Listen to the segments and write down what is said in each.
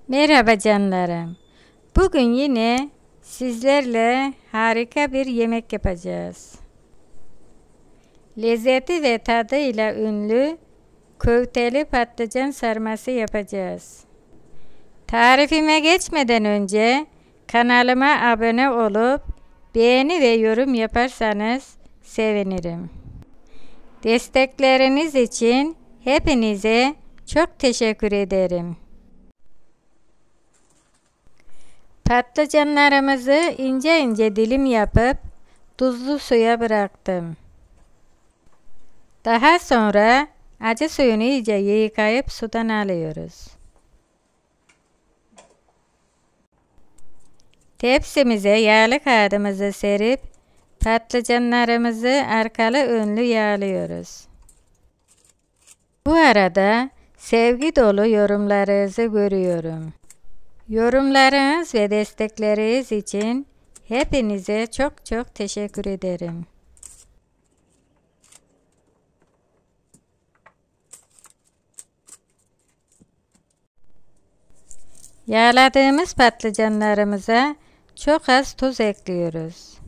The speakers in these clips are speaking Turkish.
Merhaba canlarım. Bugün yine sizlerle harika bir yemek yapacağız. Lezzeti ve tadıyla ünlü köfteli patlıcan sarması yapacağız. Tarifime geçmeden önce kanalıma abone olup beğeni ve yorum yaparsanız sevinirim. Destekleriniz için hepinize çok teşekkür ederim. Patlıcanlarımızı ince ince dilim yapıp tuzlu suya bıraktım. Daha sonra acı suyunu iyice yıkayıp sudan alıyoruz. Tepsimize yağlı kağıdımızı serip patlıcanlarımızı arkalı önlü yağlıyoruz. Bu arada sevgi dolu yorumlarınızı görüyorum. Yorumlarınız ve destekleriniz için hepinize çok çok teşekkür ederim. Yağladığımız patlıcanlarımıza çok az tuz ekliyoruz.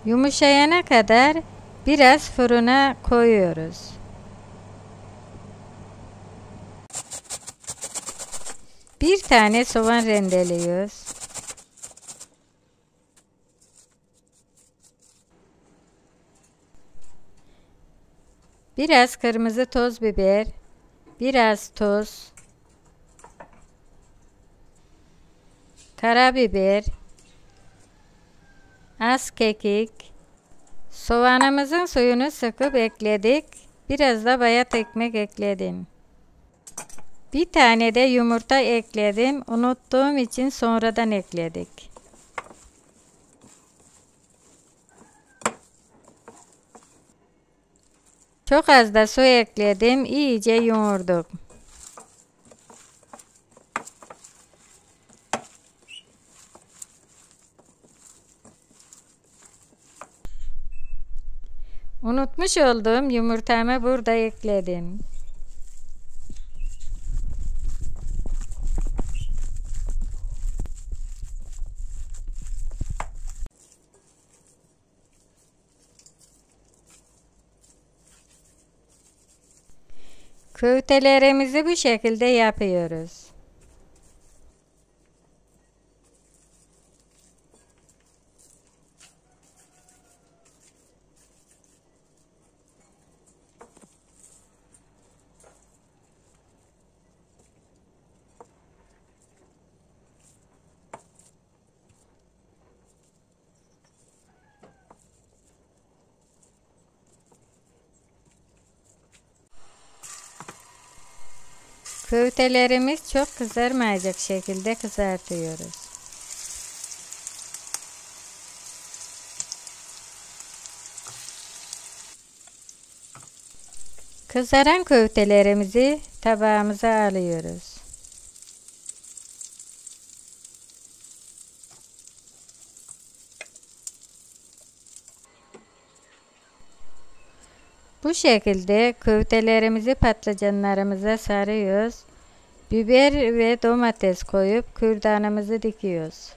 Yumuşayana kadar biraz fırına koyuyoruz. Bir tane soğan rendeliyoruz. Biraz kırmızı toz biber, biraz tuz, karabiber, az kekik, soğanımızın suyunu sıkıp ekledik. Biraz da bayat ekmek ekledim. Bir tane de yumurta ekledim. Unuttuğum için sonradan ekledik. Çok az da su ekledim. İyice yoğurdum. Unutmuş olduğum yumurtamı burada ekledim. Köftelerimizi bu şekilde yapıyoruz. Köftelerimiz çok kızarmayacak şekilde kızartıyoruz. Kızaran köftelerimizi tabağımıza alıyoruz. Bu şekilde köftelerimizi patlıcanlarımıza sarıyoruz. Biber ve domates koyup kürdanımızı dikiyoruz.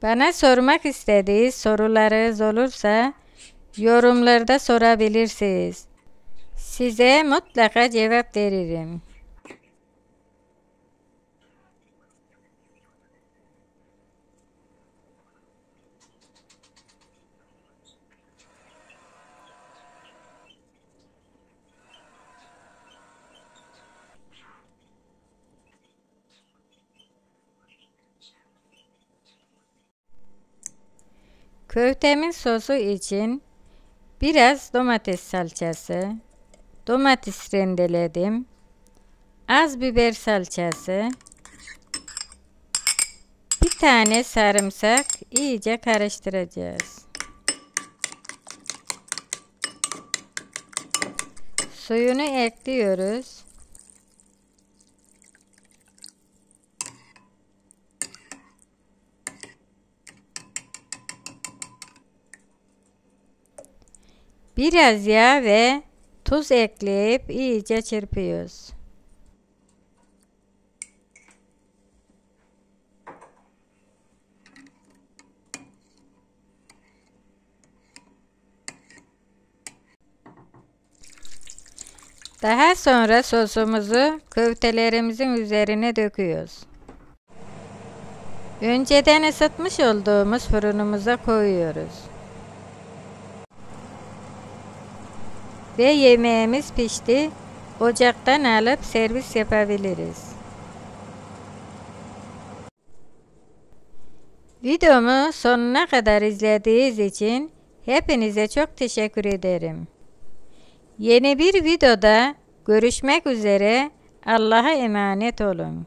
Bana sormak istediği sorularınız olursa yorumlarda sorabilirsiniz. Size mutlaka cevap veririm. Köftemin sosu için biraz domates salçası, domates rendeledim, az biber salçası, bir Bir tane sarımsak iyice karıştıracağız. Suyunu ekliyoruz. Biraz yağ ve tuz ekleyip iyice çırpıyoruz. Daha sonra sosumuzu köftelerimizin üzerine döküyoruz. Önceden ısıtmış olduğumuz fırınımıza koyuyoruz. Ve yemeğimiz pişti. Ocaktan alıp servis yapabiliriz. Videomu sonuna kadar izlediğiniz için hepinize çok teşekkür ederim. Yeni bir videoda görüşmek üzere. Allah'a emanet olun.